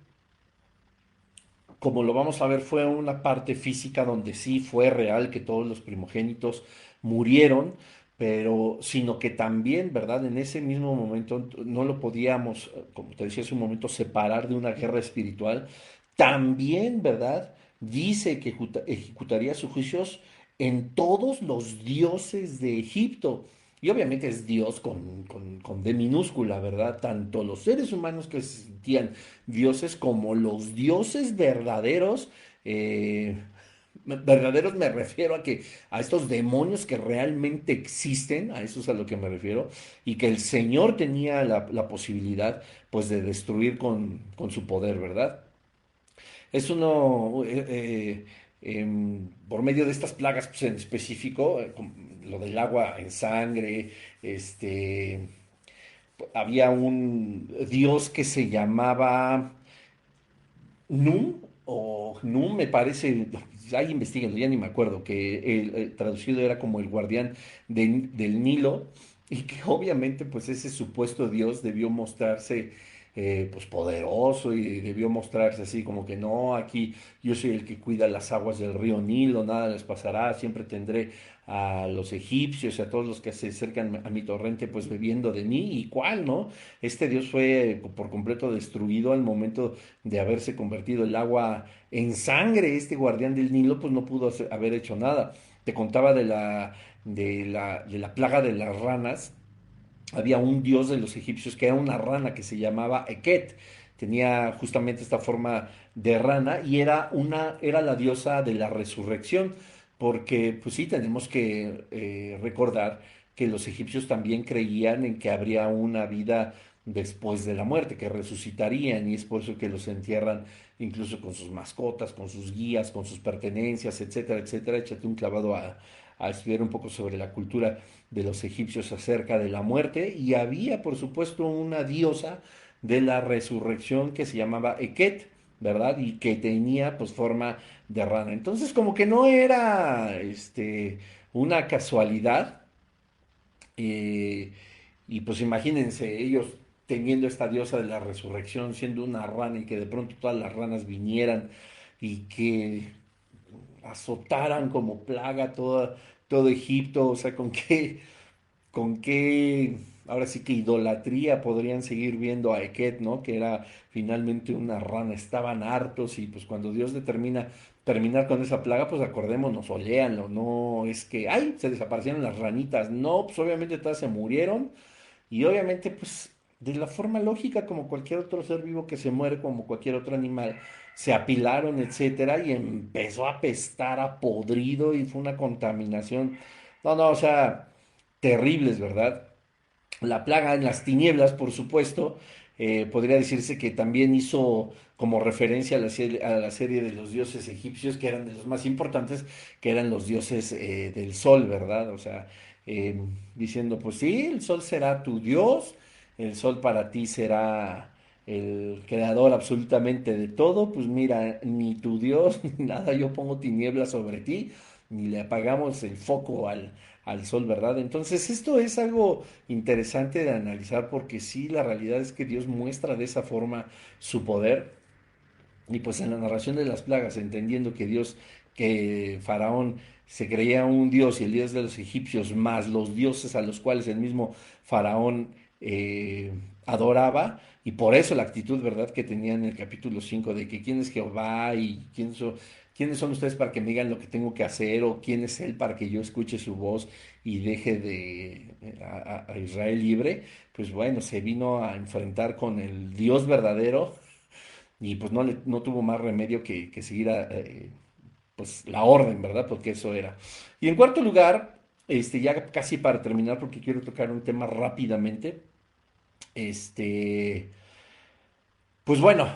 como lo vamos a ver, fue una parte física donde sí fue real que todos los primogénitos murieron, pero sino que también, ¿verdad? En ese mismo momento no lo podíamos, como te decía hace un momento, separar de una guerra espiritual. También, ¿verdad? Dice que ejecutaría sus juicios en todos los dioses de Egipto. Y obviamente es Dios con D minúscula, ¿verdad? Tanto los seres humanos que se sentían dioses como los dioses verdaderos. Verdaderos me refiero a que a estos demonios que realmente existen, a eso es a lo que me refiero, y que el Señor tenía la posibilidad pues de destruir con su poder, ¿verdad? Es uno, por medio de estas plagas pues, en específico, lo del agua en sangre, este, había un dios que se llamaba Num o Num, me parece, ahí investiguenlo, ya ni me acuerdo, que el traducido era como el guardián del Nilo y que obviamente pues ese supuesto Dios debió mostrarse pues poderoso y debió mostrarse así como que no, aquí yo soy el que cuida las aguas del río Nilo, nada les pasará, siempre tendré a los egipcios y a todos los que se acercan a mi torrente pues bebiendo de mí. ¿Y cuál, no? Este Dios fue por completo destruido al momento de haberse convertido el agua en sangre. Este guardián del Nilo pues no pudo haber hecho nada. Te contaba de la plaga de las ranas. Había un dios de los egipcios que era una rana que se llamaba Eket. Tenía justamente esta forma de rana y era la diosa de la resurrección, porque pues sí, tenemos que recordar que los egipcios también creían en que habría una vida después de la muerte, que resucitarían, y es por eso que los entierran incluso con sus mascotas, con sus guías, con sus pertenencias, etcétera, etcétera. Échate un clavado a estudiar un poco sobre la cultura de los egipcios acerca de la muerte, y había por supuesto una diosa de la resurrección que se llamaba Eket, ¿verdad? Y que tenía pues forma de rana. Entonces como que no era una casualidad, eh, y pues imagínense ellos teniendo esta diosa de la resurrección siendo una rana y que de pronto todas las ranas vinieran y que azotaran como plaga todo Egipto. O sea, con qué, ahora sí que idolatría podrían seguir viendo a Eket, ¿no? Que era finalmente una rana. Estaban hartos y pues cuando Dios determina terminar con esa plaga, pues acordémonos, o léanlo, no es que, ay, se desaparecieron las ranitas. No, pues obviamente todas se murieron y obviamente pues de la forma lógica como cualquier otro ser vivo que se muere, como cualquier otro animal, se apilaron, etcétera, y empezó a apestar a podrido y fue una contaminación. No, no, o sea, terribles, ¿verdad? La plaga en las tinieblas, por supuesto, podría decirse que también hizo como referencia a la serie de los dioses egipcios, que eran de los más importantes, que eran los dioses del sol, ¿verdad? O sea, eh, diciendo, pues sí, el sol será tu dios, el sol para ti será el creador absolutamente de todo. Pues mira, ni tu dios ni nada, yo pongo tinieblas sobre ti, ni le apagamos el foco al sol, ¿verdad? Entonces esto es algo interesante de analizar, porque sí, la realidad es que Dios muestra de esa forma su poder. Y pues en la narración de las plagas, entendiendo que Faraón se creía un dios y el dios de los egipcios, más los dioses a los cuales el mismo Faraón adoraba, y por eso la actitud, ¿verdad?, que tenía en el capítulo 5 de que quién es Jehová y quiénes son ustedes para que me digan lo que tengo que hacer, o quién es él para que yo escuche su voz y deje a Israel libre. Pues bueno, se vino a enfrentar con el Dios verdadero, y pues no tuvo más remedio que seguir pues la orden, ¿verdad? Porque eso era. Y en cuarto lugar, ya casi para terminar, porque quiero tocar un tema rápidamente, este, pues bueno,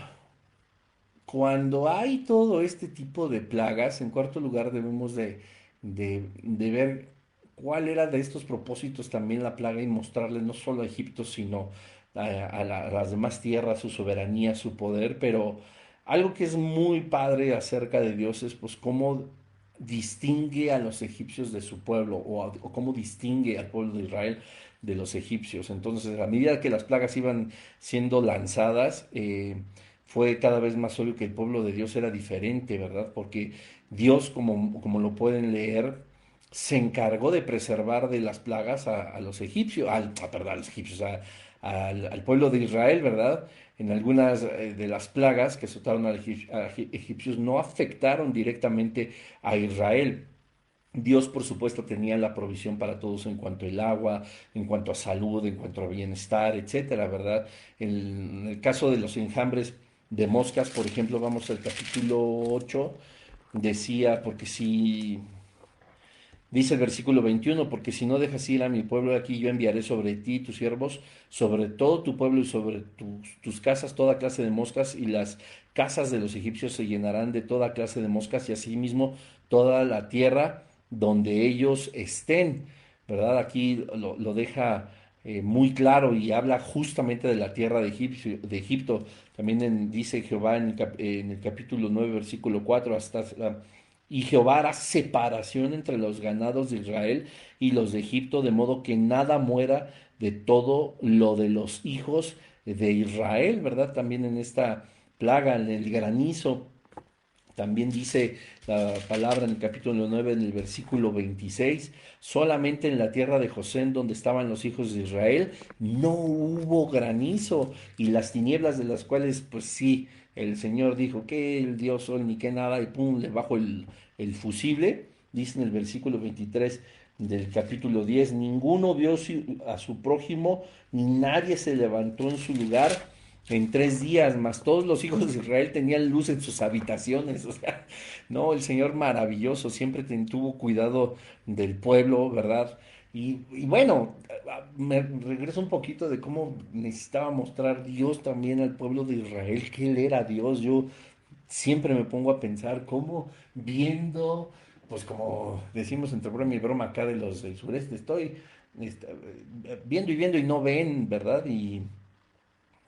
cuando hay todo este tipo de plagas, en cuarto lugar debemos de ver cuál era de estos propósitos también la plaga, y mostrarle no solo a Egipto, sino a las demás tierras su soberanía, su poder. Pero algo que es muy padre acerca de Dios es pues cómo distingue a los egipcios de su pueblo, o cómo distingue al pueblo de Israel de los egipcios. Entonces, a medida que las plagas iban siendo lanzadas, fue cada vez más obvio que el pueblo de Dios era diferente, ¿verdad? Porque Dios, como lo pueden leer, se encargó de preservar de las plagas a los egipcios, perdón, a los egipcios, al pueblo de Israel, ¿verdad? En algunas de las plagas que azotaron a egipcios no afectaron directamente a Israel. Dios, por supuesto, tenía la provisión para todos en cuanto al agua, en cuanto a salud, en cuanto a bienestar, etcétera, ¿verdad? En el caso de los enjambres de moscas, por ejemplo, vamos al capítulo 8, decía, porque si dice el versículo 21, porque si no dejas ir a mi pueblo, aquí yo enviaré sobre ti, tus siervos, sobre todo tu pueblo y sobre tus casas, toda clase de moscas, y las casas de los egipcios se llenarán de toda clase de moscas, y asimismo toda la tierra donde ellos estén, ¿verdad? Aquí lo deja muy claro, y habla justamente de la tierra de Egipto. También dice Jehová en el capítulo 9 versículo 4 y Jehová hará separación entre los ganados de Israel y los de Egipto, de modo que nada muera de todo lo de los hijos de Israel, ¿verdad? También en esta plaga, en el granizo. También dice la palabra en el capítulo 9, en el versículo 26, solamente en la tierra de José, donde estaban los hijos de Israel, no hubo granizo y las tinieblas de las cuales, pues sí, el Señor dijo que el Dios sol ni que nada y pum, le bajo el fusible, dice en el versículo 23 del capítulo 10, ninguno vio a su prójimo, ni nadie se levantó en su lugar en 3 días, más todos los hijos de Israel tenían luz en sus habitaciones. O sea, no, el Señor maravilloso, siempre tuvo cuidado del pueblo, ¿verdad? Y bueno, me regreso un poquito de cómo necesitaba mostrar Dios también al pueblo de Israel, que Él era Dios. Yo siempre me pongo a pensar cómo viendo, pues como decimos entre broma y broma acá de los del sureste, estoy viendo y viendo y no ven, ¿verdad? Y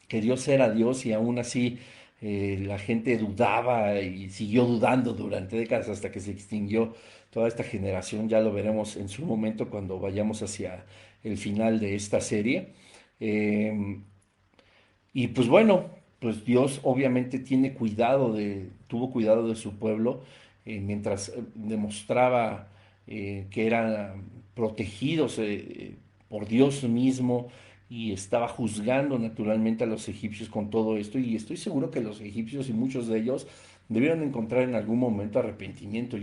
que Dios era Dios y aún así la gente dudaba y siguió dudando durante décadas hasta que se extinguió toda esta generación. Ya lo veremos en su momento cuando vayamos hacia el final de esta serie. Eh, y pues bueno, pues Dios obviamente tuvo cuidado de su pueblo mientras demostraba que eran protegidos por Dios mismo y estaba juzgando naturalmente a los egipcios con todo esto. Y estoy seguro que los egipcios y muchos de ellos debieron encontrar en algún momento arrepentimiento.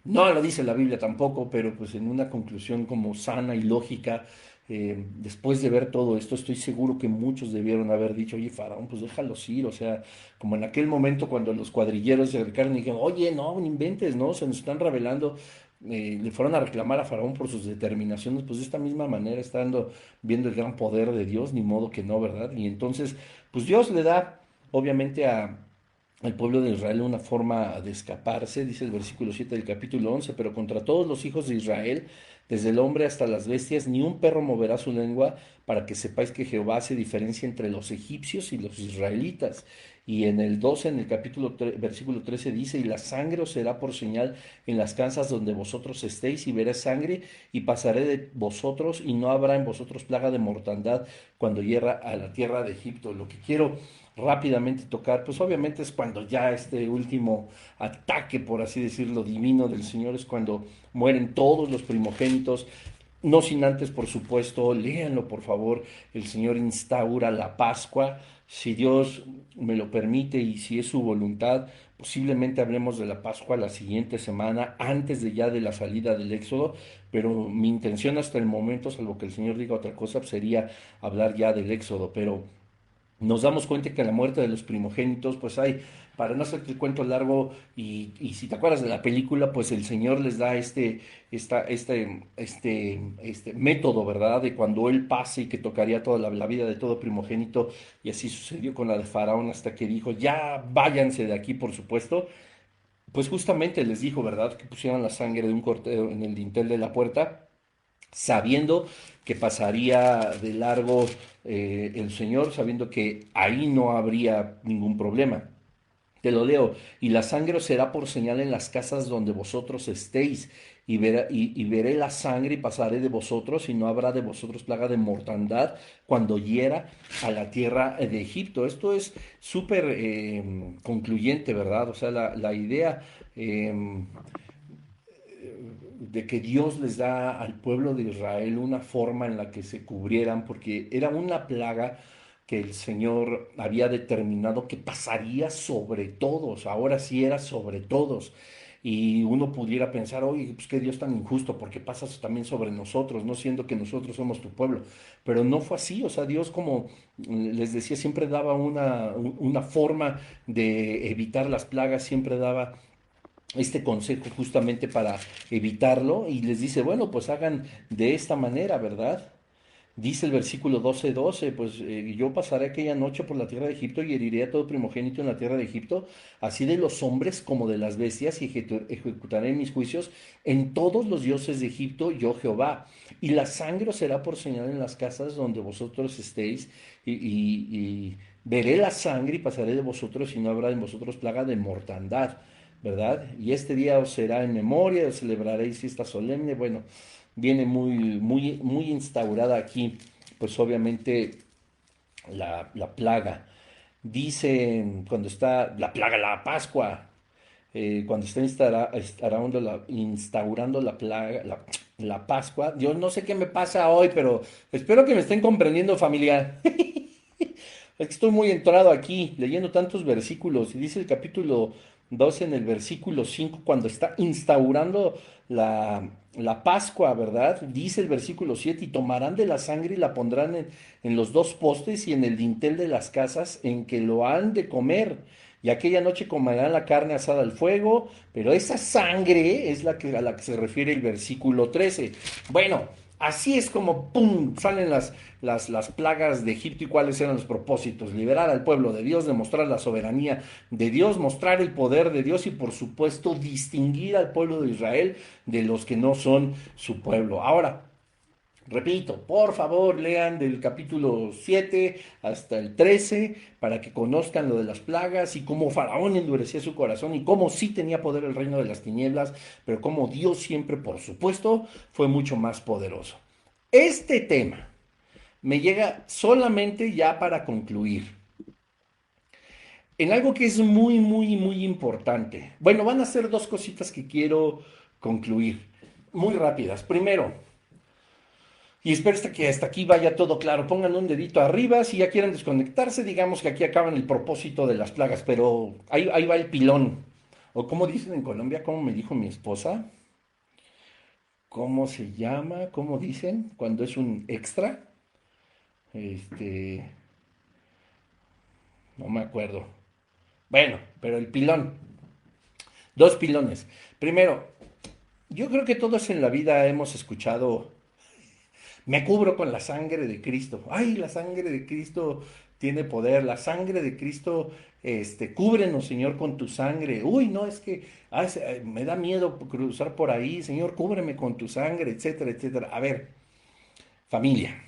No lo dice la Biblia tampoco, pero pues en una conclusión como sana y lógica después de ver todo esto, estoy seguro que muchos debieron haber dicho, oye, Faraón, pues déjalos ir, o sea, como en aquel momento cuando los cuadrilleros se acercaron y dijeron, oye, no, no inventes, no, se nos están rebelando, le fueron a reclamar a Faraón por sus determinaciones, pues de esta misma manera, estando viendo el gran poder de Dios, ni modo que no, ¿verdad? Y entonces, pues Dios le da, obviamente, al pueblo de Israel una forma de escaparse, dice el versículo 7 del capítulo 11, pero contra todos los hijos de Israel, desde el hombre hasta las bestias, ni un perro moverá su lengua para que sepáis que Jehová hace diferencia entre los egipcios y los israelitas. Y en el 12, en el capítulo versículo 13 dice, y la sangre os será por señal en las casas donde vosotros estéis, y veré sangre, y pasaré de vosotros, y no habrá en vosotros plaga de mortandad cuando hierra a la tierra de Egipto. Lo que quiero rápidamente tocar, pues obviamente es cuando ya este último ataque, por así decirlo, divino del Señor, es cuando mueren todos los primogénitos, no sin antes, por supuesto, léanlo por favor, el Señor instaura la Pascua, si Dios me lo permite y si es su voluntad, posiblemente hablemos de la Pascua la siguiente semana, antes de ya de la salida del Éxodo, pero mi intención hasta el momento, salvo que el Señor diga otra cosa, sería hablar ya del Éxodo, pero nos damos cuenta que a la muerte de los primogénitos, pues hay, para no hacerte el cuento largo, y si te acuerdas de la película, pues el Señor les da este método, ¿verdad? De cuando Él pase y que tocaría toda la vida de todo primogénito, y así sucedió con la de Faraón hasta que dijo, ya váyanse de aquí, por supuesto. Pues justamente les dijo, ¿verdad? Que pusieran la sangre de un cordero en el dintel de la puerta sabiendo que pasaría de largo el Señor, sabiendo que ahí no habría ningún problema. Te lo leo, y la sangre os será por señal en las casas donde vosotros estéis, y veré la sangre y pasaré de vosotros, y no habrá de vosotros plaga de mortandad cuando hiera a la tierra de Egipto. Esto es súper concluyente, ¿verdad? O sea, la idea de que Dios les da al pueblo de Israel una forma en la que se cubrieran, porque era una plaga que el Señor había determinado que pasaría sobre todos, ahora sí era sobre todos. Y uno pudiera pensar, oye, pues qué Dios tan injusto, porque pasas también sobre nosotros, no siendo que nosotros somos tu pueblo. Pero no fue así, o sea, Dios, como les decía, siempre daba una forma de evitar las plagas, siempre daba este consejo justamente para evitarlo y les dice, bueno, pues hagan de esta manera, ¿verdad? Dice el versículo 12:12, pues yo pasaré aquella noche por la tierra de Egipto y heriré a todo primogénito en la tierra de Egipto, así de los hombres como de las bestias, y ejecutaré mis juicios en todos los dioses de Egipto, yo Jehová. Y la sangre os será por señal en las casas donde vosotros estéis, y veré la sangre y pasaré de vosotros, y no habrá en vosotros plaga de mortandad, ¿verdad? Y este día os será en memoria, celebraréis fiesta solemne. Bueno, viene muy instaurada aquí, pues obviamente la plaga. Dicen cuando está la plaga, la Pascua, cuando está instaurando la plaga, la Pascua. Yo no sé qué me pasa hoy, pero espero que me estén comprendiendo, familia. Es que estoy muy entrado aquí, leyendo tantos versículos, y dice el capítulo 12 en el versículo 5 cuando está instaurando la Pascua, ¿verdad? Dice el versículo 7 y tomarán de la sangre y la pondrán en los dos postes y en el dintel de las casas en que lo han de comer. Y aquella noche comerán la carne asada al fuego, pero esa sangre es a la que se refiere el versículo 13. Bueno, así es como, ¡pum!, salen las plagas de Egipto y cuáles eran los propósitos. Liberar al pueblo de Dios, demostrar la soberanía de Dios, mostrar el poder de Dios y por supuesto distinguir al pueblo de Israel de los que no son su pueblo. Ahora, repito, por favor, lean del capítulo 7 hasta el 13 para que conozcan lo de las plagas y cómo Faraón endurecía su corazón y cómo sí tenía poder el reino de las tinieblas, pero cómo Dios siempre, por supuesto, fue mucho más poderoso. Este tema me llega solamente ya para concluir en algo que es muy, muy, muy importante. Bueno, van a ser dos cositas que quiero concluir, muy rápidas. Primero, y espero que hasta aquí vaya todo claro. Pongan un dedito arriba. Si ya quieren desconectarse, digamos que aquí acaban el propósito de las plagas. Pero ahí va el pilón. O como dicen en Colombia, como me dijo mi esposa. ¿Cómo se llama? ¿Cómo dicen? Cuando es un extra. Este. No me acuerdo. Bueno, pero el pilón. Dos pilones. Primero, yo creo que todos en la vida hemos escuchado: me cubro con la sangre de Cristo. Ay, la sangre de Cristo tiene poder. La sangre de Cristo, cúbrenos, Señor, con tu sangre. Uy, no, es que me da miedo cruzar por ahí. Señor, cúbreme con tu sangre, etcétera, etcétera. A ver, familia,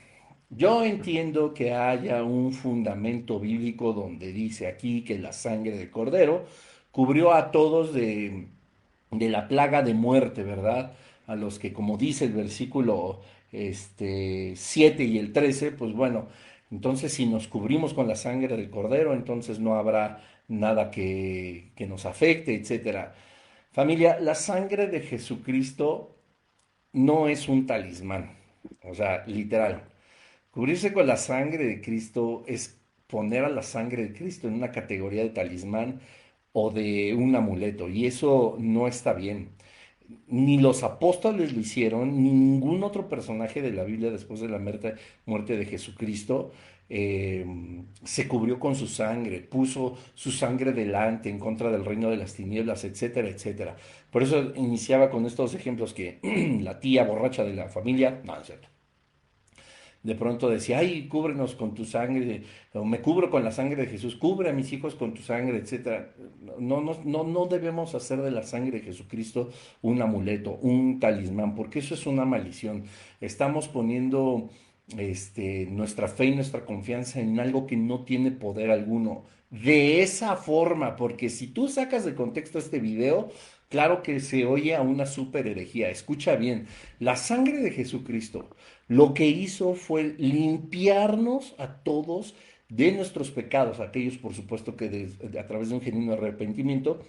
yo entiendo que haya un fundamento bíblico donde dice aquí que la sangre del Cordero cubrió a todos de la plaga de muerte, ¿verdad? A los que, como dice el versículo 7 y el 13, pues bueno, entonces si nos cubrimos con la sangre del Cordero, entonces no habrá nada que nos afecte, etcétera. Familia, la sangre de Jesucristo no es un talismán, o sea, literal. Cubrirse con la sangre de Cristo es poner a la sangre de Cristo en una categoría de talismán o de un amuleto, y eso no está bien. Ni los apóstoles lo hicieron, ni ningún otro personaje de la Biblia después de la muerte de Jesucristo eh, se cubrió con su sangre, puso su sangre delante en contra del reino de las tinieblas, etcétera, etcétera. Por eso iniciaba con estos ejemplos que la tía borracha de la familia, no, es cierto, de pronto decía: ay, cúbrenos con tu sangre, o me cubro con la sangre de Jesús, cubre a mis hijos con tu sangre, etcétera. No, no, no, no debemos hacer de la sangre de Jesucristo un amuleto, un talismán, porque eso es una maldición. Estamos poniendo nuestra fe y nuestra confianza en algo que no tiene poder alguno. De esa forma, porque si tú sacas de contexto este video, claro que se oye a una super herejía. Escucha bien, la sangre de Jesucristo lo que hizo fue limpiarnos a todos de nuestros pecados, aquellos por supuesto que a través de un genuino arrepentimiento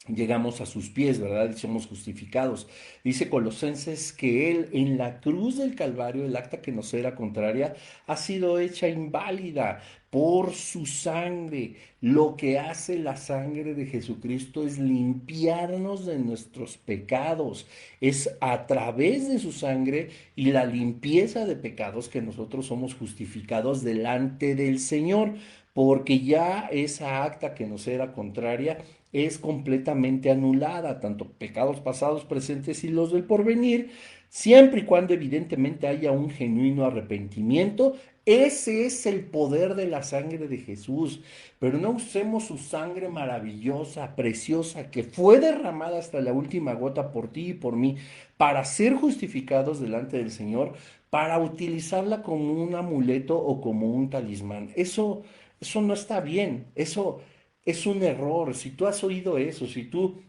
llegamos a sus pies, ¿verdad? Y somos justificados. Dice Colosenses que Él en la cruz del Calvario, el acta que nos era contraria, ha sido hecha inválida por su sangre. Lo que hace la sangre de Jesucristo es limpiarnos de nuestros pecados. Es a través de su sangre y la limpieza de pecados que nosotros somos justificados delante del Señor, porque ya esa acta que nos era contraria es completamente anulada, tanto pecados pasados, presentes y los del porvenir, siempre y cuando evidentemente haya un genuino arrepentimiento. Ese es el poder de la sangre de Jesús, pero no usemos su sangre maravillosa, preciosa, que fue derramada hasta la última gota por ti y por mí, para ser justificados delante del Señor, para utilizarla como un amuleto o como un talismán. Eso no está bien, eso es un error. Si tú has oído eso, si tú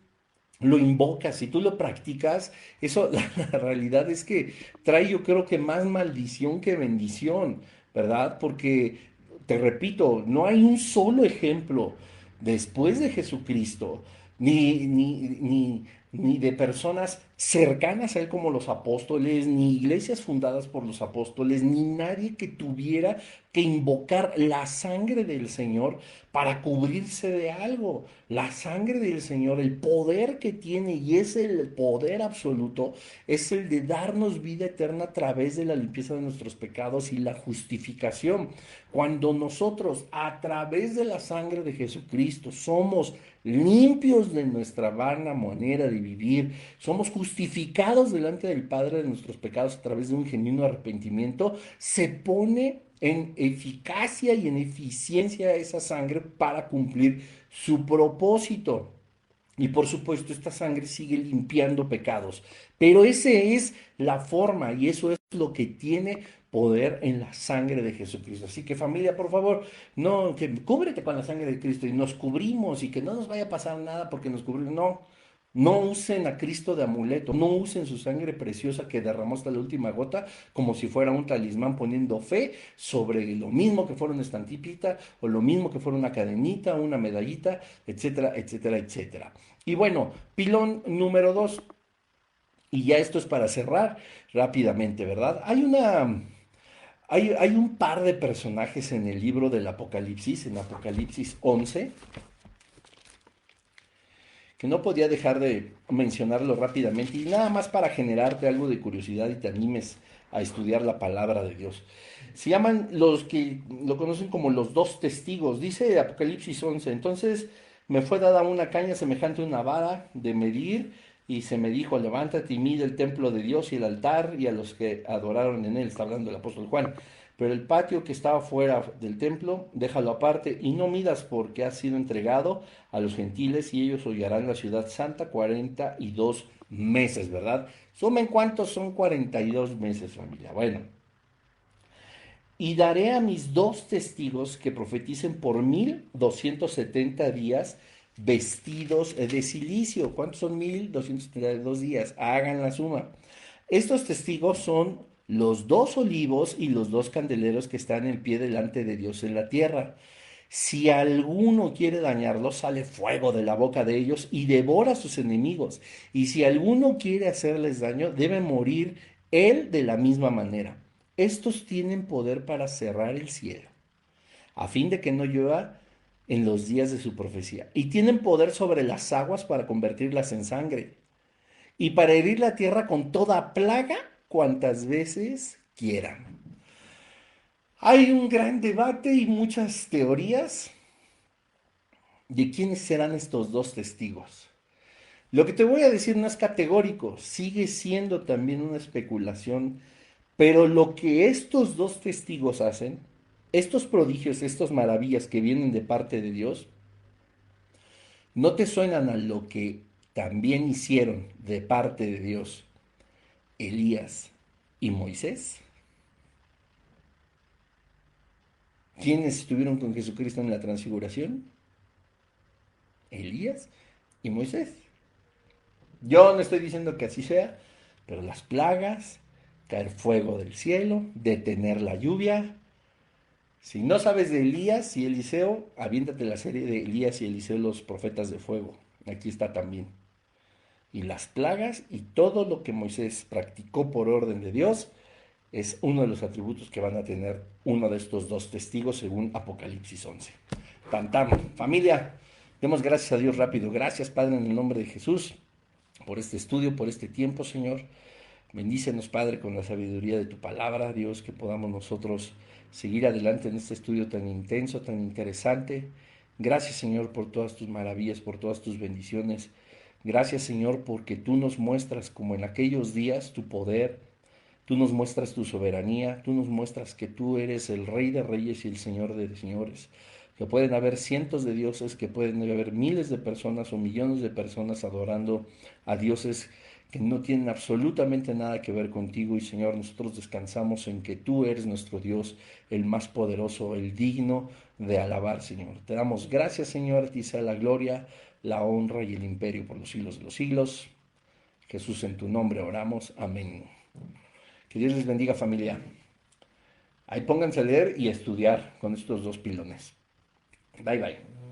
lo invocas, si tú lo practicas, eso, la realidad es que trae, yo creo que más maldición que bendición, ¿verdad? Porque te repito, no hay un solo ejemplo después de Jesucristo, ni de personas cercanas a él como los apóstoles, ni iglesias fundadas por los apóstoles, ni nadie que tuviera que invocar la sangre del Señor para cubrirse de algo. La sangre del Señor, el poder que tiene, y es el poder absoluto, es el de darnos vida eterna a través de la limpieza de nuestros pecados y la justificación. Cuando nosotros, a través de la sangre de Jesucristo, somos limpios de nuestra vana manera de vivir, somos justificados delante del Padre de nuestros pecados a través de un genuino arrepentimiento, se pone en eficacia y en eficiencia esa sangre para cumplir su propósito. Y por supuesto, esta sangre sigue limpiando pecados. Pero esa es la forma y eso es lo que tiene poder en la sangre de Jesucristo. Así que familia, por favor, no, que cúbrete con la sangre de Cristo y nos cubrimos y que no nos vaya a pasar nada porque nos cubrimos. No, no usen a Cristo de amuleto, no usen su sangre preciosa que derramó hasta la última gota como si fuera un talismán poniendo fe sobre lo mismo que fuera una estampita o lo mismo que fuera una cadenita, una medallita, etcétera, etcétera, etcétera. Y bueno, pilón número 2, y ya esto es para cerrar rápidamente, ¿verdad? Hay un par de personajes en el libro del Apocalipsis, en Apocalipsis 11, que no podía dejar de mencionarlo rápidamente y nada más para generarte algo de curiosidad y te animes a estudiar la palabra de Dios. Se llaman los que lo conocen como los dos testigos, dice Apocalipsis 11. Entonces me fue dada una caña semejante a una vara de medir y se me dijo, levántate y mide el templo de Dios y el altar y a los que adoraron en él, está hablando el apóstol Juan. Pero el patio que estaba fuera del templo, déjalo aparte y no midas porque ha sido entregado a los gentiles y ellos hollarán la ciudad santa 42 meses, ¿verdad? Sumen cuántos son 42 meses, familia. Bueno, y daré a mis dos testigos que profeticen por 1270 días vestidos de silicio. ¿Cuántos son 1272 días? Hagan la suma. Estos testigos son los dos olivos y los dos candeleros que están en pie delante de Dios en la tierra. Si alguno quiere dañarlos, sale fuego de la boca de ellos y devora a sus enemigos. Y si alguno quiere hacerles daño, debe morir él de la misma manera. Estos tienen poder para cerrar el cielo, a fin de que no llueva en los días de su profecía. Y tienen poder sobre las aguas para convertirlas en sangre. Y para herir la tierra con toda plaga cuantas veces quieran. Hay un gran debate y muchas teorías de quiénes serán estos dos testigos. Lo que te voy a decir no es categórico, sigue siendo también una especulación, pero lo que estos dos testigos hacen, estos prodigios, estas maravillas que vienen de parte de Dios, ¿no te suenan a lo que también hicieron de parte de Dios Elías y Moisés? ¿Quiénes estuvieron con Jesucristo en la transfiguración? Elías y Moisés. Yo no estoy diciendo que así sea, pero las plagas, caer fuego del cielo, detener la lluvia. Si no sabes de Elías y Eliseo, aviéntate la serie de Elías y Eliseo, los profetas de fuego. Aquí está también. Y las plagas y todo lo que Moisés practicó por orden de Dios es uno de los atributos que van a tener uno de estos dos testigos según Apocalipsis 11. Tan tan. Familia, demos gracias a Dios rápido. Gracias, Padre, en el nombre de Jesús, por este estudio, por este tiempo, Señor. Bendícenos, Padre, con la sabiduría de tu palabra, Dios, que podamos nosotros seguir adelante en este estudio tan intenso, tan interesante. Gracias, Señor, por todas tus maravillas, por todas tus bendiciones. Gracias, Señor, porque tú nos muestras, como en aquellos días, tu poder. Tú nos muestras tu soberanía, tú nos muestras que tú eres el Rey de Reyes y el Señor de Señores, que pueden haber cientos de dioses, que pueden haber miles de personas o millones de personas adorando a dioses que no tienen absolutamente nada que ver contigo. Y Señor, nosotros descansamos en que tú eres nuestro Dios, el más poderoso, el digno de alabar, Señor. Te damos gracias, Señor, a ti sea la gloria, la honra y el imperio por los siglos de los siglos. Jesús, en tu nombre oramos. Amén. Que Dios les bendiga, familia. Ahí pónganse a leer y a estudiar con estos dos pilones. Bye bye.